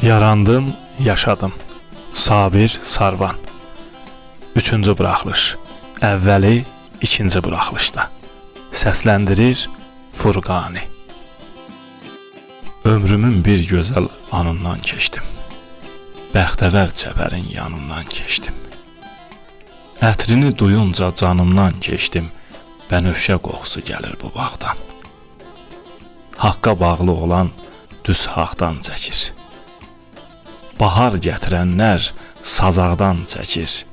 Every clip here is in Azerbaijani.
Yarandım, yaşadım. Sabir Sarvan. 3-cü buraxılış. Əvvəli 2-ci buraxılışda. Səsləndirir Furqani. Ömrümün bir gözəl anından keçdim. Bəxtəvər çəpərin yanından keçdim. Ətrini duyunca canımdan keçdim. Bənövşə qoxusu gəlir bu bağdan. Haqqa bağlı olan düz haqdan çəkir. Bahar gətirənlər sazaqdan çəkir.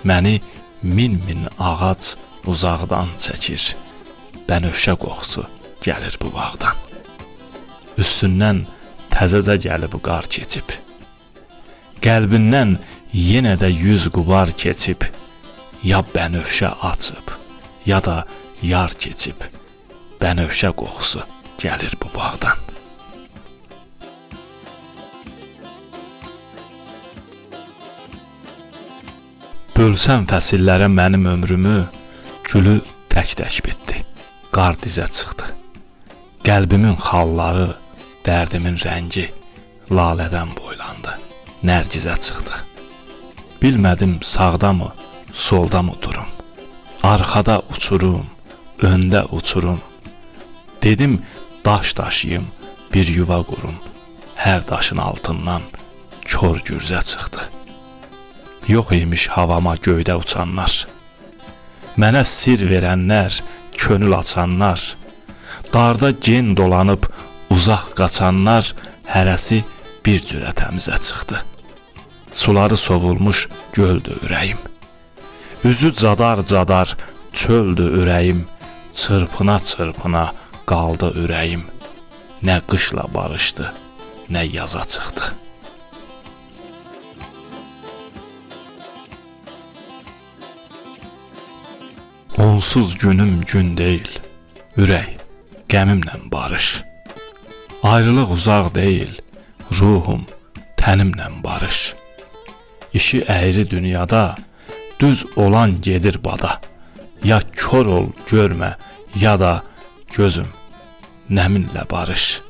Məni min ağac uzaqdan çəkir. Bənövşə qoxusu gəlir bu bağdan. Üstündən təzəcə gəlib qar keçib. Qəlbindən yenə də 100 qubar keçib. Ya bənövşə açıb, ya da yar keçib. Bənövşə qoxusu gəlir bu bağdan. Bölsən fəsillərə mənim ömrümü, gülü tək-tək bitdi. Qar dizə çıxdı. Qəlbimin xalları, dərdimin rəngi lalədən boylandı. Nərgizə çıxdı. Bilmədim sağda mı, solda mı durum. Arxada uçurum, öndə uçurum. Dedim daş daşıyım, bir yuva qurum. Hər daşın altından kör gürzə çıxdı. Yox imiş havama göydə uçanlar. Mənə sir verənlər, könül açanlar. Darda gen dolanıb uzaq qaçanlar, hərəsi bir cürə təmizə çıxdı. Suları soğulmuş göldü ürəyim. Üzü cadar-cadar çöldü ürəyim. Çırpına-çırpına qaldı ürəyim. Nə qışla barışdı, nə yaza çıxdı. Onsuz günüm gün deyil, ürək, qəmimlə barış. Ayrılıq uzaq deyil, ruhum, tənimlə barış. İşi əyri dünyada, düz olan gedir bada. Ya kör ol, görmə, ya da gözüm, nəminlə barış.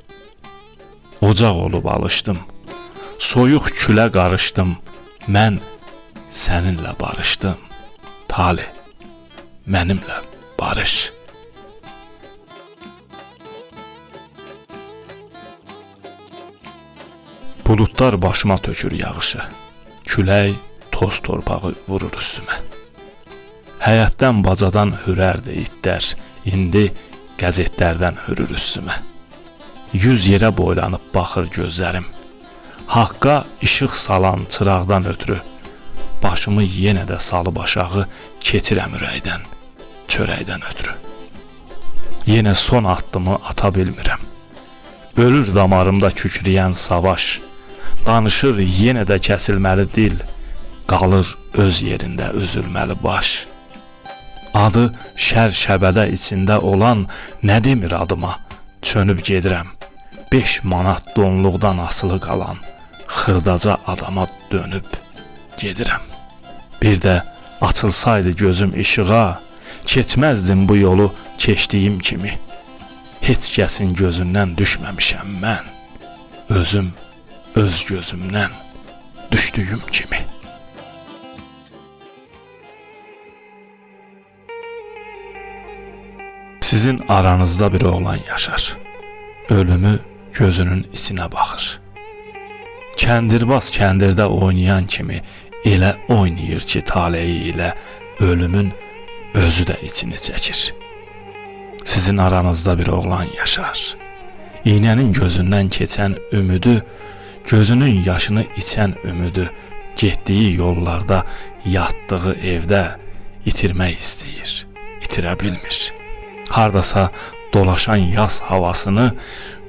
Ocaq olub alışdım, soyuq külə qarışdım. Mən səninlə barışdım, Tali, mənimlə barış. Buludlar başıma tökür yağışı. Külək, toz torpağı vurur üstümə. Həyətdən bacadan hürərdi itlər. İndi qəzetlərdən hürür üstümə. 100 yerə boylanıb baxır gözlərim. Haqqa işıq salan çıraqdan ötürü. Başımı yenə də salıb aşağı keçirəm ürəkdən, çörəkdən ötürü. Yenə son addımı ata bilmirəm. Ölür damarımda kükrəyən savaş. Danışır yenə də kəsilməli dil. Qalır öz yerində üzülməli baş. Adı şər şəbədə içində olan nə demir adıma? Çönüb gedirəm. 5 manat donluqdan asılı qalan xırdaca adama dönüb gedirəm. Bir də açılsaydı gözüm işığa, keçməzdim bu yolu keçdiyim kimi. Heç kəsin gözündən düşməmişəm mən. Özüm öz gözümdən düşdüyüm kimi. Sizin aranızda bir oğlan yaşar. Ölümü gözünün içinə baxır. Kəndirbaz kəndirdə oynayan kimi elə oynayır ki, taleyi ilə ölümün özü də içini çəkir. Sizin aranızda bir oğlan yaşar. İynənin gözündən keçən ümidi, gözünün yaşını içən ümidi, getdiyi yollarda, yatdığı evdə itirmək istəyir, itirə bilmir. Hardasa dolaşan yaz havasını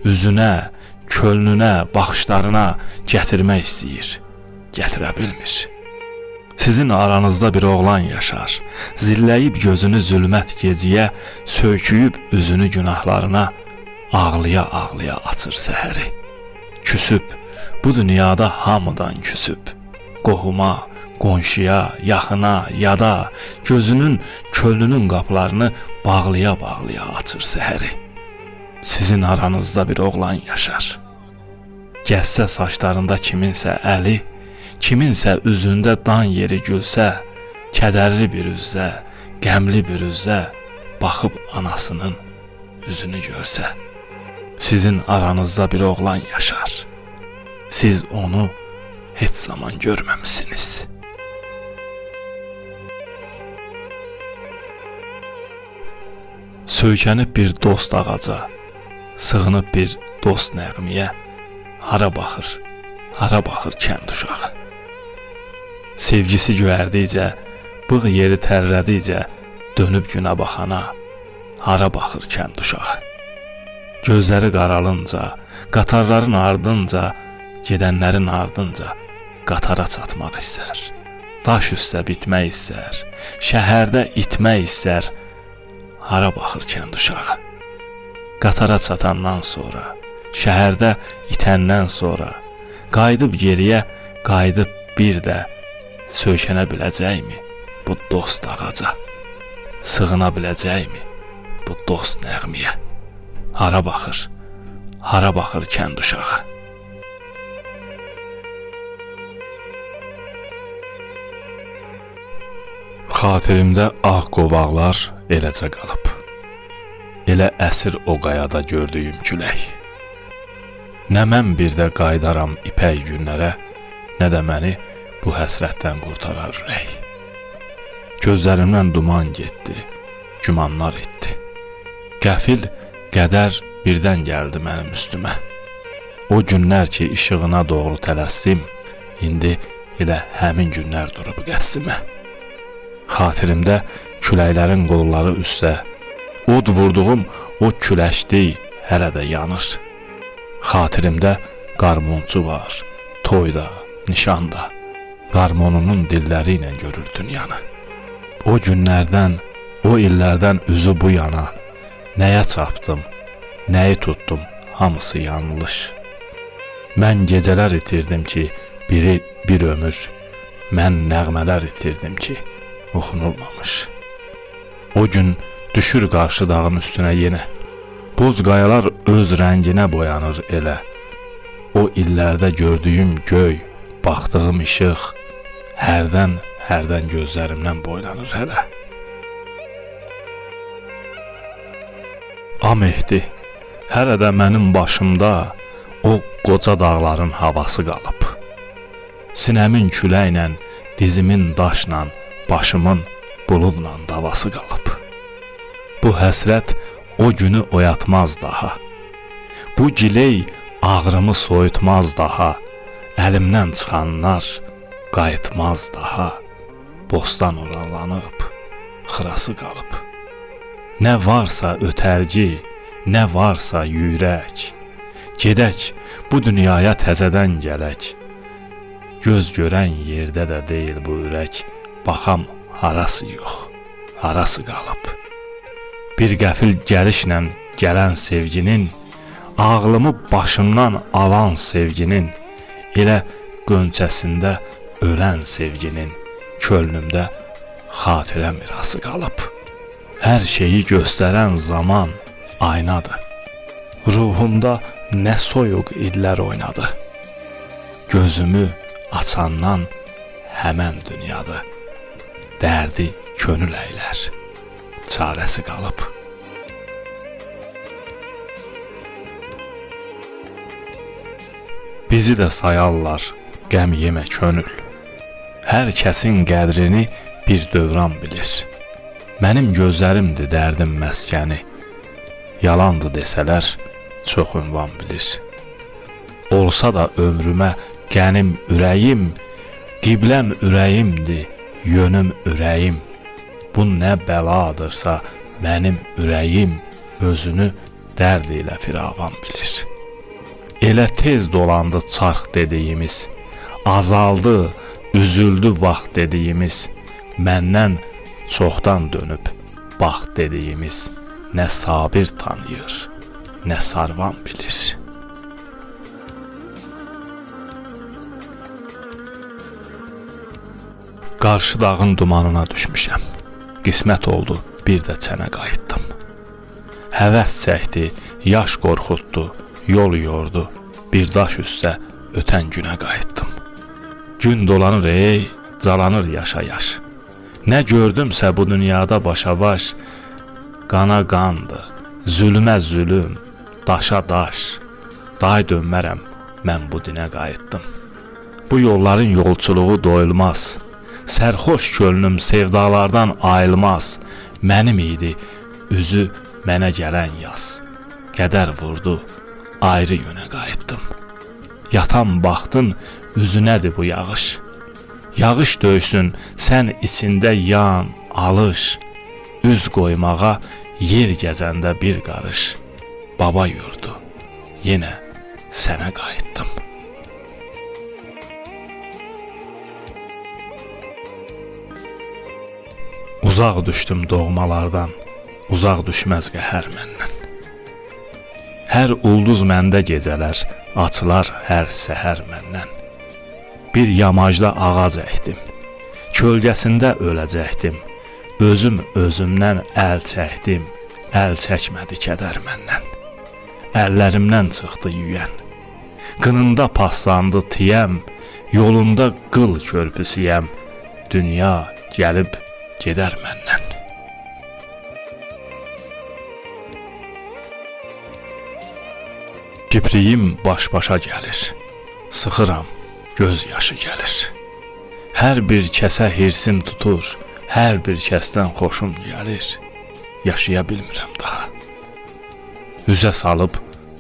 üzünə, könlünə, baxışlarına gətirmək istəyir, gətirə bilmir. Sizin aranızda bir oğlan yaşar, zilləyib gözünü zülmət geciyə, söyküyüb üzünü günahlarına, ağlaya-ağlaya açır səhəri. Küsüb, bu dünyada hamıdan küsüb, qohuma, qonşuya, yaxına, yada, gözünün, könlünün qapılarını bağlaya-bağlaya açır səhəri. Sizin aranızda bir oğlan yaşar. Gəzsə saçlarında kiminsə əli, kiminsə üzündə dan yeri gülsə, kədərli bir üzə, qəmli bir üzə baxıb anasının üzünü görsə, sizin aranızda bir oğlan yaşar. Siz onu heç zaman görməmisiniz. Söykənib bir dost ağaca, sığınıb bir dost nəğmiyə, hara baxır kənd uşağı. Sevgisi göyərdikcə, bığ yeri tərlədikcə, dönüb günə baxana, hara baxır kənd uşağı. Gözləri qaralınca, qatarların ardınca, gedənlərin ardınca qatara çatmaq istər. Daş üstə bitmək istər, şəhərdə itmək istər, hara baxır kənd uşağı. Qatara çatandan sonra, şəhərdə itəndən sonra, qayıdıb geriyə, qayıdıb bir də söykənə biləcəkmi bu dost ağaca? Sığına biləcəkmi bu dost nəğmiyə? Hara baxır kənd uşağı. Xatirimdə ağ qovaqlar eləcə qalıb. Elə əsir o qayada gördüyüm külək. Nə mən bir də qaydaram ipək günlərə, nə də məni bu həsrətdən qurtarar ürək. Gözlərimdən duman getdi, gümanlar etdi. Qəfil qədər birdən gəldi mənim üstümə. O günlər ki işığına doğru tələsdim, indi elə həmin günlər durub qəsdimə. Xatirimdə küləklərin qolları üstə, od vurduğum o küləşdik hələ də yanır. Xatirimdə qarmonçu var, toyda, nişanda, qarmonunun dilləri ilə görür dünyanı. O günlərdən, o illərdən üzü bu yana, nəyə çapdım, nəyi tutdum, hamısı yanlış. Mən gecələr itirdim ki, biri bir ömür, mən nəğmələr itirdim ki, oxunulmamış. O gün düşür qarşı dağın üstünə yenə, boz qayalar öz rənginə boyanır elə. O illərdə gördüyüm göy, baxdığım işıq, hərdən gözlərimdən boylanır hələ. Mehdi, hələ də mənim başımda o qoca dağların havası qalıb. Sinəmin küləklə, dizimin daşla, başımın buludla davası qalıb. Bu həsrət o günü oyatmaz daha. Bu giley ağrımı soyutmaz daha. Əlimdən çıxanlar qayıtmaz daha. Bostan oralanıb, xırası qalıb. Nə varsa ötərci, nə varsa yürək. Gedək, bu dünyaya təzədən gələk. Göz görən yerdə də deyil bu ürək. Baxam, harası yox, harası qalıb. Bir qəfil gəlişlə gələn sevginin, ağlımı başımdan alan sevginin, elə qönçəsində ölən sevginin, könlümdə xatirə mirası qalıb. Hər şeyi göstərən zaman aynadır. Ruhumda nə soyuq illər oynadı. Gözümü açandan həmən dünyadır. Dərdi könül əylər, çarəsi qalıb. Bizi də sayarlar, qəm yemə könül. Hər kəsin qədrini bir dövran bilir. Mənim gözlərimdir dərdim məskəni. Yalandı desələr, çox ünvan bilir. Olsa da ömrümə qənim ürəyim, qibləm ürəyimdir, yönüm ürəyim. Bu nə bəladırsa mənim ürəyim özünü dərd ilə firavan bilir. Elə tez dolandı çarx dediyimiz, azaldı, üzüldü vaxt dediyimiz, məndən çoxdan dönüb bax dediyimiz, nə sabir tanıyır, nə sarvan bilir. Qarşı dağın dumanına düşmüşəm. Qismət oldu, bir də çənə qayıtdım. Həvəs çəkdi, yaş qorxutdu, yol yordu, bir daş üstə ötən günə qayıtdım. Gün dolanır ey, calanır yaşa-yaş. Nə gördümsə bu dünyada başa-baş, qana qandı, zülmə zülüm, daşa daş. Day dönmərəm, mən bu dinə qayıtdım. Bu yolların yolçuluğu doyulmaz. Sərxoş könlüm sevdalardan ayrılmaz. Mənim idi, üzü mənə gələn yaz. Qədər vurdu, ayrı yönə qayıtdım. Yatan baxdın, üzünədir bu yağış. Yağış döysün, sən içində yan, alış. Üz qoymağa yer gəzəndə bir qarış. Baba yurdu, yenə sənə qayıtdım. Uzaq düşdüm doğmalardan, uzaq düşməz qəhər məndən. Hər ulduz məndə gecələr, açılar hər səhər məndən. Bir yamacda ağac əkdim, kölgəsində öləcəkdim. Özüm özümdən əl çəkdim, əl çəkmədi kədər məndən. Əllərimdən çıxdı yüyən, qınında paslandı tiyəm, yolunda qıl körpüsüyəm, dünya gəlib gedər məndən. Kipriyim baş-başa gəlir, sıxıram, göz yaşı gəlir. Hər bir kəsə hirsim tutur, hər bir kəsdən xoşum gəlir. Yaşaya bilmirəm daha. Üzə salıb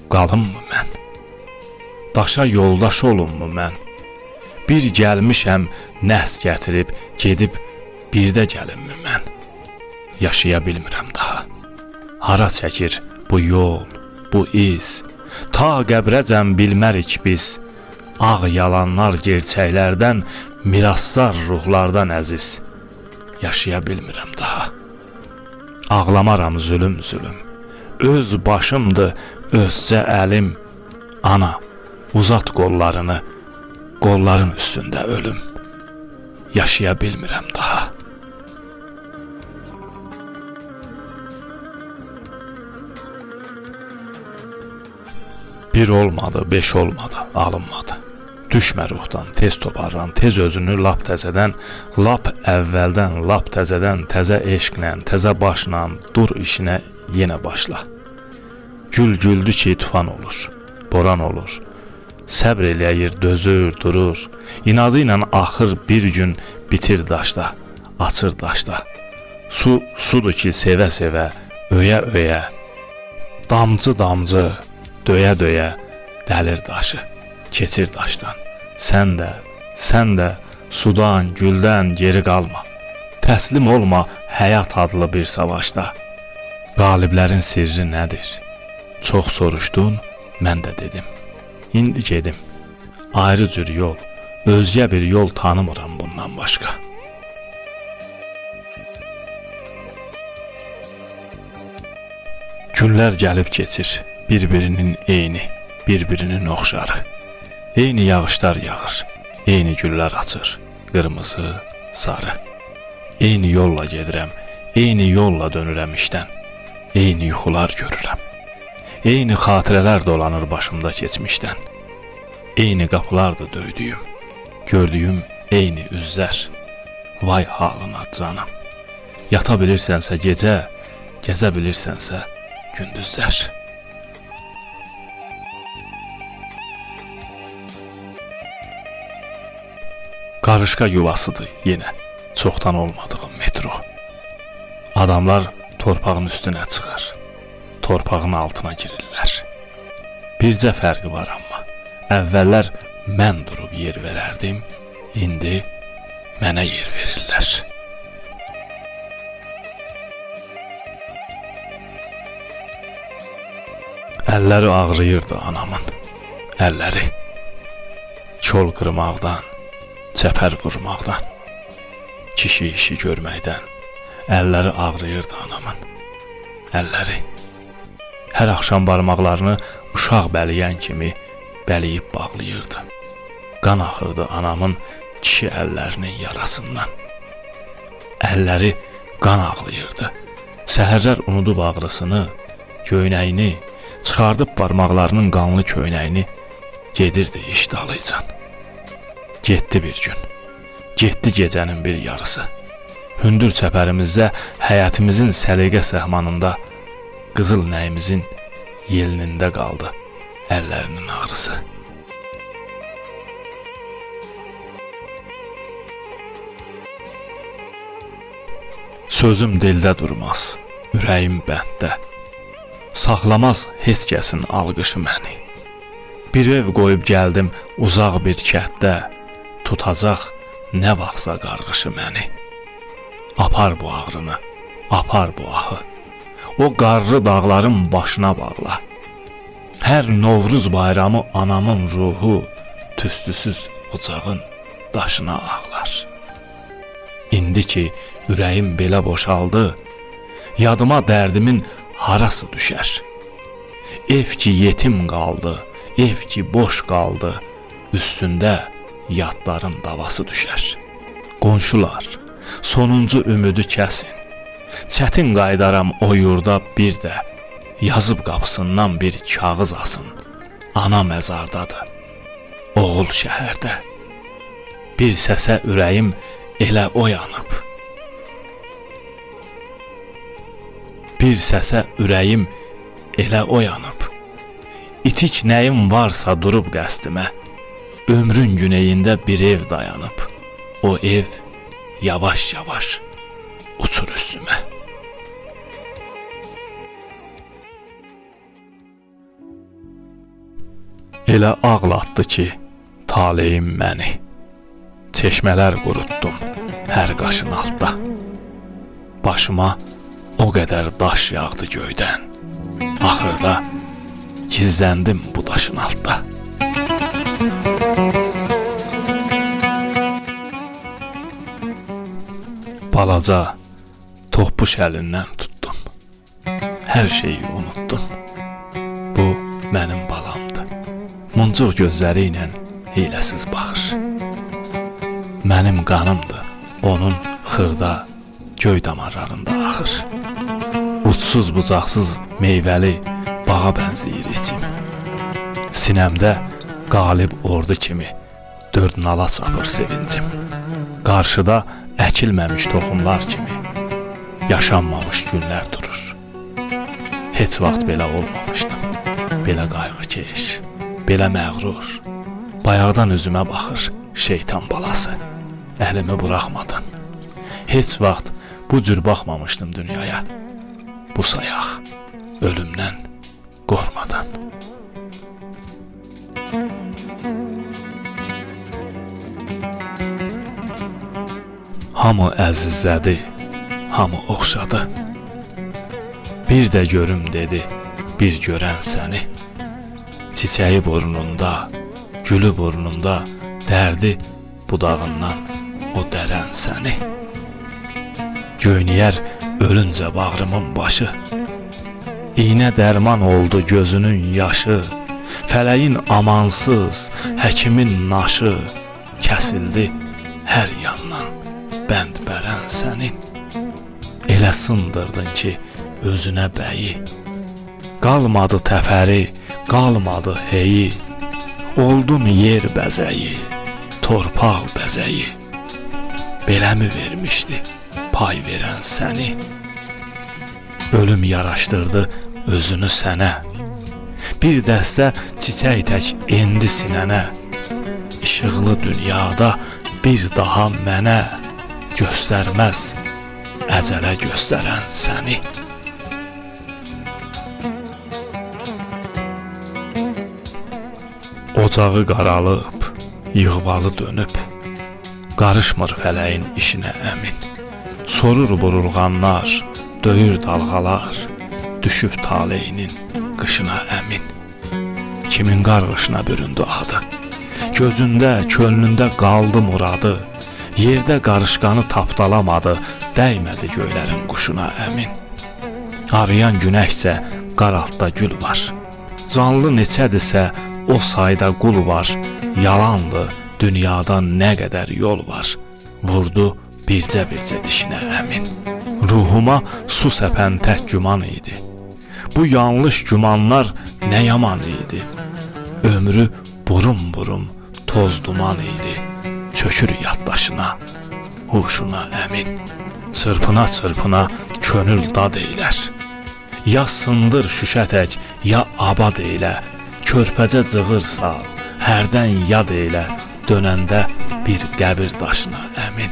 qalımmı mən? Daşa yoldaş olunmu mən? Bir gəlmişəm, nəs gətirib, gedib, bir də gəlinmi mən? Yaşaya bilmirəm daha. Hara çəkir bu yol, bu iz? Ta qəbrəcəm bilmərik biz. Ağ yalanlar gerçəklərdən, miraslar ruhlardan əziz. Yaşaya bilmirəm daha. Ağlamaram zülüm. Öz başımdır, özcə əlim. Ana, uzat qollarını, qolların üstündə ölüm. Yaşaya bilmirəm daha. Bir olmadı, 5 olmadı, alınmadı. Düşmə ruhdan, tez toparlan, tez özünü lap təzədən, lap əvvəldən, lap təzədən, təzə eşqlə, təzə başla, dur işinə yenə başla. Gül güldü ki, tufan olur, boran olur. Səbr eləyir, dözür, durur. İnadı ilə axır bir gün bitir daşda, açır daşda. Su, sudur ki, sevə-sevə, öyə-öyə. Damcı, döyə-döyə, dəlir daşı, keçir daşdan. Sən də sudan, güldən geri qalma. Təslim olma həyat adlı bir savaşda. Qaliblərin sirri nədir? Çox soruşdun, mən də dedim. İndi gedim, ayrı cür yol, özgə bir yol tanımıram bundan başqa. Günlər gəlib keçir, bir-birinin eyni, bir-birinin oxşarı. Eyni yağışlar yağır, eyni güllər açır, qırmızı, sarı. Eyni yolla gedirəm, eyni yolla dönürəm işdən, eyni yuxular görürəm. Eyni xatirələr dolanır başımda keçmişdən. Eyni qapılardır döydüyüm, gördüyüm eyni üzlər. Vay halına canım. Yata bilirsənsə gecə, gəzə bilirsənsə gündüzlər. Qarışqa yuvasıdır yenə, çoxdan olmadığım metro. Adamlar torpağın üstünə çıxar, torpağın altına girirlər. Bircə fərqi var amma, əvvəllər mən durub yer verərdim, indi mənə yer verirlər. Əlləri ağrıyırdı anamın, əlləri. Kol qırmaqdan, çəpər vurmaqdan, kişi işi görməkdən, əlləri ağrıyırdı anamın, əlləri. Hər axşam barmaqlarını uşaq bəliyən kimi bəliyib bağlayırdı. Qan axırdı anamın kişi əllərinin yarasından. Əlləri qan ağlayırdı. Səhərlər unudub ağrısını, köynəyini, çıxardıb barmaqlarının qanlı köynəyini gedirdi iştahlıycan. Getdi bir gün, getdi gecənin bir yarısı. Hündür çəpərimizdə, həyətimizin səliqə səhmanında, qızıl nəyimizin yelinində qaldı əllərinin ağrısı. Sözüm dildə durmaz, ürəyim bənddə. Saxlamaz heç kəsin alqışı məni. Bir ev qoyub gəldim uzaq bir kənddə, tutacaq nə vaxtsa qarğışı məni. Apar bu ağrını, apar bu ahı, o qarlı dağların başına bağla. Hər Novruz bayramı anamın ruhu, tüstüsüz ocağın daşına ağlar. İndi ki ürəyim belə boşaldı, yadıma dərdimin harası düşər. Ev ki yetim qaldı, ev ki boş qaldı, üstündə yadların davası düşər. Qonşular, sonuncu ümidi kəsin. Çətin qaydaram o yurda bir də, yazıb qapısından bir kağız asın. Ana məzardadır, oğul şəhərdə. Bir səsə ürəyim elə oyanıb. Bir səsə ürəyim elə oyanıb. İtik nəyim varsa durub qəstimə, ömrün güneyində bir ev dayanıb. O ev yavaş-yavaş uçur üstümə. Elə ağlatdı ki, taleyim məni. Çeşmələr qurutdum hər qaşın altda. Başıma o qədər daş yağdı göydən. Axırda gizləndim bu daşın altda. Balaca, topuş əlindən tutdum. Hər şeyi unutdum. Bu mənim balamdı. Muncuq gözləri ilə hiləsiz baxır. Mənim qanımdır, onun xırda, göy damarlarında axır. Uçsuz bucaqsız meyvəli bağa bənzəyir içim. Sinəmdə qalib ordu kimi dörd nala çapır sevincim. Qarşıda əkilməmiş toxumlar kimi yaşanmamış günlər durur. Heç vaxt belə olmamışdım. Belə qayğıkeş, belə məğrur. Bayaqdan üzümə baxır şeytan balası. Əlimi buraxmadın. Heç vaxt bu cür baxmamışdım dünyaya. Bu sayaq ölümdən qorxmadan. Hamı əzizlədi, hamı oxşadı. Bir də görüm dedi, bir görən səni. Çiçəyi burnunda, gülü burnunda, dərdi budağından o dərən səni. Göynəyər ölüncə bağrımın başı, İynə dərman oldu gözünün yaşı, fələyin amansız, həkimin naşı, kəsildi hər yandan bənd bərən sənin. Elə sındırdın ki özünə bəyi, qalmadı təfəri, qalmadı heyi, oldun yer bəzəyi, torpaq bəzəyi. Beləmi vermişdi pay verən səni? Ölüm yaraşdırdı özünü sənə, bir dəstə çiçək tək endi sinənə. İşıqlı dünyada bir daha mənə göstərməz əcələ göstərən səni. Ocağı qaralıb, yığvalı dönüb, qarışmır fələyin işinə əmin. Sorur burulğanlar, döyür dalğalar, düşüb taleyinin qışına əmin. Kimin qarğışına büründü adı, gözündə, könlündə qaldı muradı. Yerdə qarışqanı tapdalamadı, dəymədi göylərin quşuna əmin. Arayan günəksə qar altda gül var, canlı neçədirsə o sayda qul var. Yalandı dünyada nə qədər yol var, vurdu bircə-bircə dişinə əmin. Ruhuma su səpən tək güman idi, bu yanlış gümanlar nə yaman idi. Ömrü Burum toz duman idi, çökür yaddaşına, huşuna əmin. Çırpına könül dad eylər. Ya sındır şüşə tək, ya abad eylə. Körpəcə cığır sal, hərdən yad eylə. Dönəndə bir qəbir daşına əmin.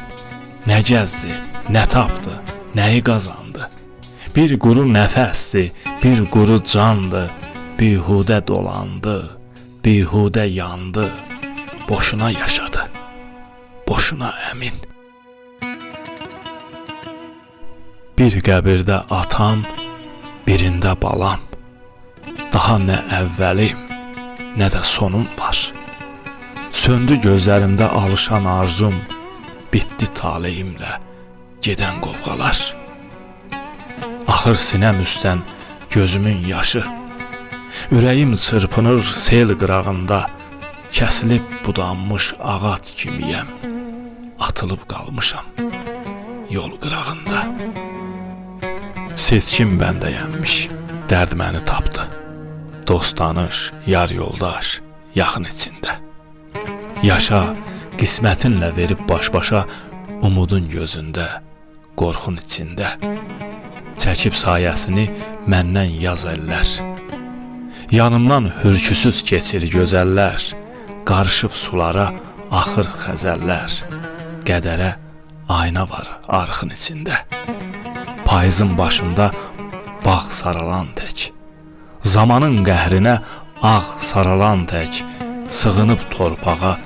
Nə gəzdi, nə tapdı, nəyi qazandı? Bir quru nəfəsdi, bir quru candı. Bihudə dolandı, bihudə yandı. Boşuna yaşadı, boşuna əmin. Bir qəbirdə atam, birində balam. Daha nə əvvəlim, nə də sonum var. Söndü gözlərimdə alışan arzum, bitdi taleyimlə gedən qovğalar. Axır sinəm üstdən gözümün yaşı, ürəyim çırpınır sel qırağında. Kəsilib budanmış ağac kimiyəm, atılıb qalmışam yol qırağında. Seçkin bəndəyəmmiş, dərd məni tapdı. Dost tanış, yar yoldaş, yaxın içində. Yaşa, qismətinlə verib baş-başa, umudun gözündə, qorxun içində. Çəkib sayəsini məndən yaz əllər. Yanımdan hürküsüz keçir gözəllər. Qarışıb sulara axır xəzəllər. Qədərə ayna var arxın içində. Payızın başında bağ saralan tək. Zamanın qəhrinə ağ saralan tək. Sığınıb torpağa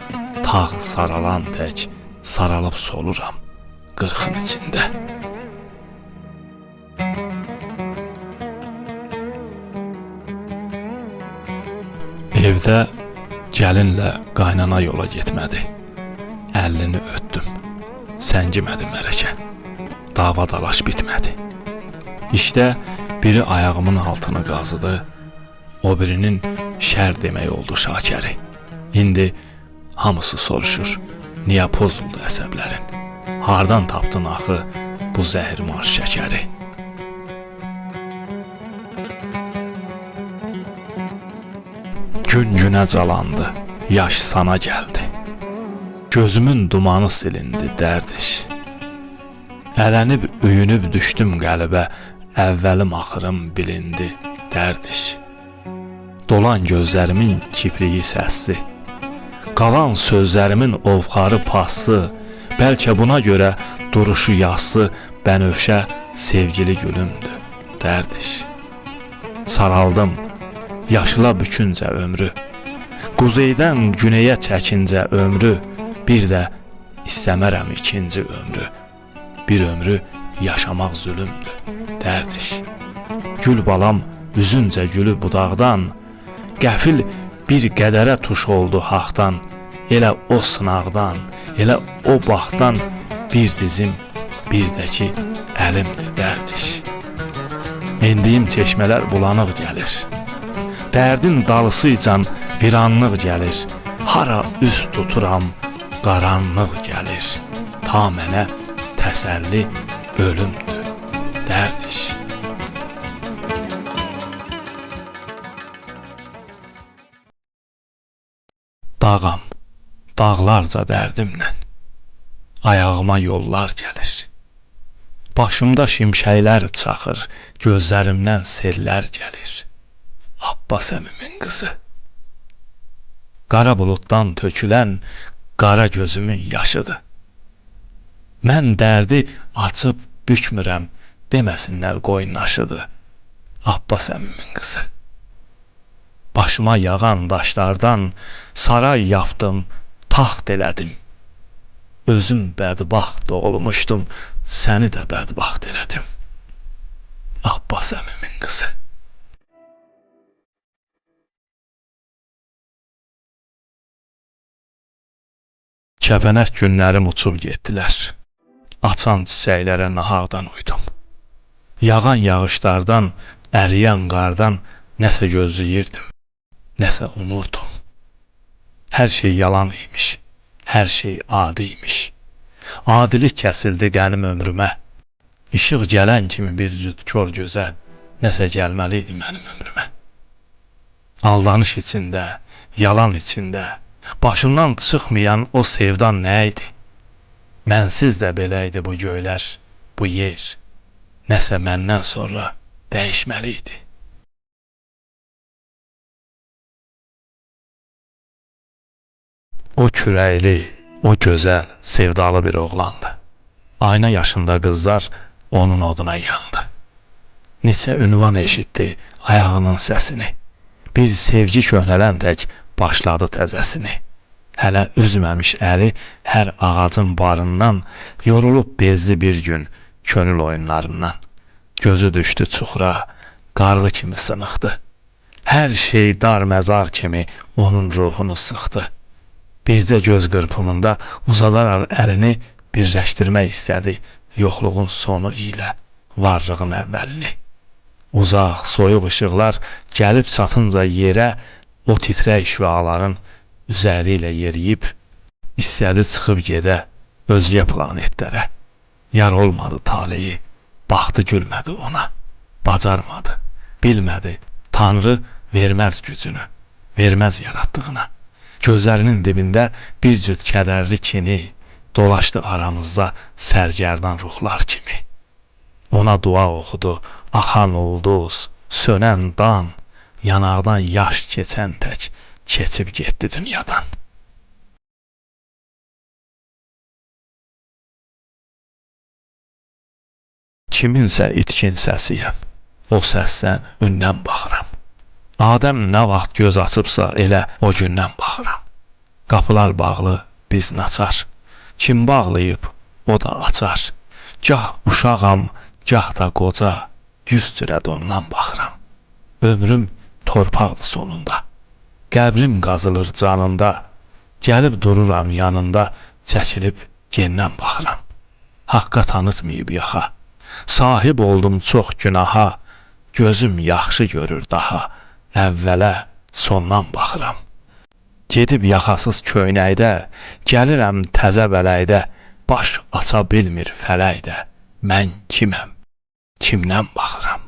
tağ saralan tək. Saralıb soluram qırxın içində. Evdə gəlinlə qaynana yola getmədi. Əlini ötdüm, səngimədi mərəkə. Dava dalaş bitmədi. İşdə biri ayağımın altını qazıdı, o birinin şər demək oldu şakəri. İndi hamısı soruşur, niyə pozuldu əsəblərin? Hardan tapdın axı bu zəhirmar şəkəri? Gün günə calandı, yaş sana gəldi. Gözümün dumanı silindi dərdiş. Ələnib, öyünüb düşdüm qəlbə, əvvəlim axırım bilindi dərdiş. Dolan gözlərimin kipriyi səssi, qalan sözlərimin ovxarı passı, bəlkə buna görə duruşu yassı, bənövşə sevgili gülümdü dərdiş. Saraldım, yaşıla büküncə ömrü, quzeydən günəyə çəkincə ömrü, bir də istəmərəm ikinci ömrü. Bir ömrü yaşamaq zülümdür, dərdiş. Gül balam üzüncə gülü budaqdan, qəfil bir qədərə tuş oldu haqdan. Elə o sınaqdan, elə o baxdan, bir dizim, bir də ki əlimdir, dərdiş. Endiyim çeşmələr bulanıq gəlir. Dərdin dalısıycan viranlıq gəlir. Hara üz tuturam, qaranlıq gəlir. Ta mənə təsəlli ölümdür, dərdiş. Dağam, dağlarca dərdimlə, ayağıma yollar gəlir. Başımda şimşəklər çaxır, gözlərimdən sellər gəlir. Abbas əmimin qızı, qara buluddan tökülən qara gözümün yaşıdır. Mən dərdi açıb bükmürəm, deməsinlər qoynaşıdır. Abbas əmimin qızı, başıma yağan daşlardan saray yapdım, taxt elədim. Özüm bədbaxt olmuşdum, səni də bədbaxt elədim. Abbas əmimin qızı. Kəpənək günlərim uçub getdilər. Açan çiçəklərə nahaqdan uydum. Yağan yağışlardan, əriyən qardan nəsə gözləyirdim, nəsə umurdum. Hər şey yalan imiş, hər şey adi imiş. Adilik kəsildi qənim ömrümə. İşıq gələn kimi bir cüt kör gözəl nəsə gəlməli idi mənim ömrümə. Aldanış içində, yalan içində. Başımdan çıxmayan o sevdan nə idi? Mənsiz də belə idi bu göylər, bu yer. Nəsə məndən sonra dəyişməli idi. O kürəkli, o gözəl, sevdalı bir oğlandı. Ayna yaşında qızlar onun oduna yandı. Neçə ünvan eşitdi ayağının səsini. Bir sevgi köhnələn tək başladı təzəsini. Hələ üzməmiş əli hər ağacın barından, yorulub bezdi bir gün könül oyunlarından. Gözü düşdü çuxura, qarğı kimi sınıqdı. Hər şey dar məzar kimi onun ruhunu sıxdı. Bircə göz qırpımında uzadaraq əlini birləşdirmək istədi yoxluğun sonu ilə varlığın əvvəlini. Uzaq, soyuq işıqlar gəlib çatınca yerə o titrək şüaların üzəri ilə yeriyib, istədi çıxıb gedə özgə planetlərə. Yar olmadı taleyi, baxdı gülmədi ona, bacarmadı, bilmədi, Tanrı verməz gücünü, verməz yaratdığına. Gözlərinin dibində bir cüt kədərli kini dolaşdı aramızda sərgərdan ruhlar kimi. Ona dua oxudu, axan ulduz, sönən dan, yanaqdan yaş keçən tək keçib getdi dünyadan. Kiminsə itkin səsiyəm, o səsdən ündən baxıram. Adəm nə vaxt göz açıbsa elə o gündən baxıram. Qapılar bağlı, biz naçar. Kim bağlayıb, o da açar. Gah uşağam, gah da qoca, yüz cürəd ondan baxıram. Ömrüm torpaqdır sonunda. Qəbrim qazılır canında. Gəlib dururam yanında, çəkilib gendən baxıram. Haqqa tanıtmayıb yaxa. Sahib oldum çox günaha. Gözüm yaxşı görür daha. Əvvələ, sondan baxıram. Gedib yaxasız köynəkdə, gəlirəm təzə bələkdə, baş aça bilmir fələkdə. Mən kiməm, kimdən baxıram?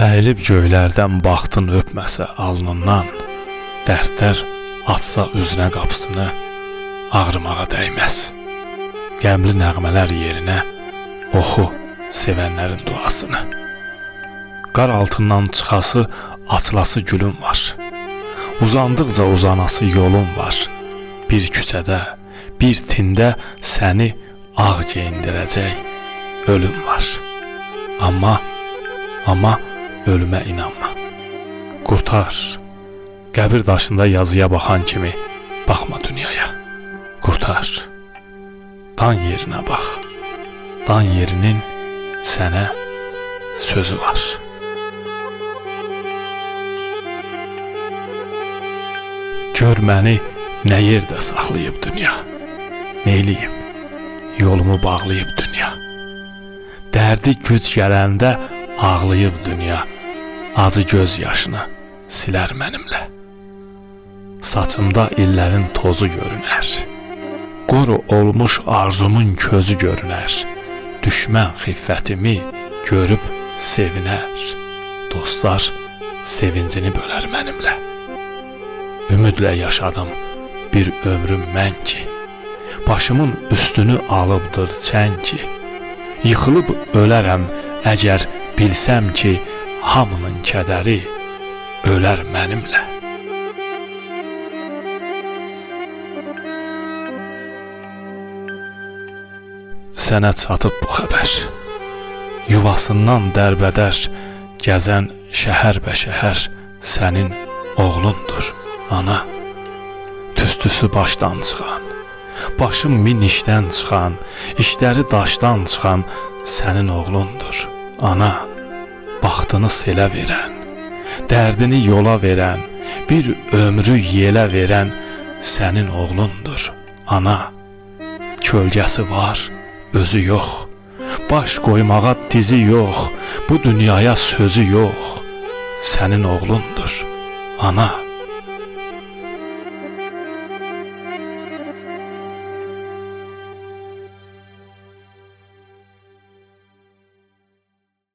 Əyilib göylərdən baxdın öpməsə alnından, dərdlər atsa üzünə qapısını, ağrımağa dəyməz. Qəmli nəğmələr yerinə oxu sevənlərin duasını. Qar altından çıxası, açılası gülüm var. Uzandıqca uzanası yolum var. Bir küçədə, bir tində səni ağ geyindirəcək ölüm var. Amma ölümə inanma. Qurtar, qəbir daşında yazıya baxan kimi baxma dünyaya. Qurtar. Dan yerinə bax, dan yerinin sənə sözü var. Gör məni nə yerdə saxlayıb dünya, neyliyim, yolumu bağlayıb dünya. Dərdi güc gələndə ağlayıb dünya, acı göz yaşını silər mənimlə. Saçımda illərin tozu görünər. Quru olmuş arzumun közü görünər. Düşmən xiffətimi görüb sevinər. Dostlar sevincini bölər mənimlə. Ümidlə yaşadım bir ömrüm mən ki, başımın üstünü alıbdır çən ki, yıxılıb ölərəm əgər bilsəm ki, hamının kədəri ölər mənimlə. Sənə çatıb bu xəbər. Yuvasından dərbədər gəzən şəhər bəşəhər sənin oğlundur, ana. Tüstüsü başdan çıxan, başım min işdən çıxan, işləri daşdan çıxan sənin oğlundur, ana. Baxtını selə verən, dərdini yola verən, bir ömrü yelə verən sənin oğlundur, ana. Kölgəsi var, özü yox, baş qoymağa dizi yox, bu dünyaya sözü yox, sənin oğlundur, ana.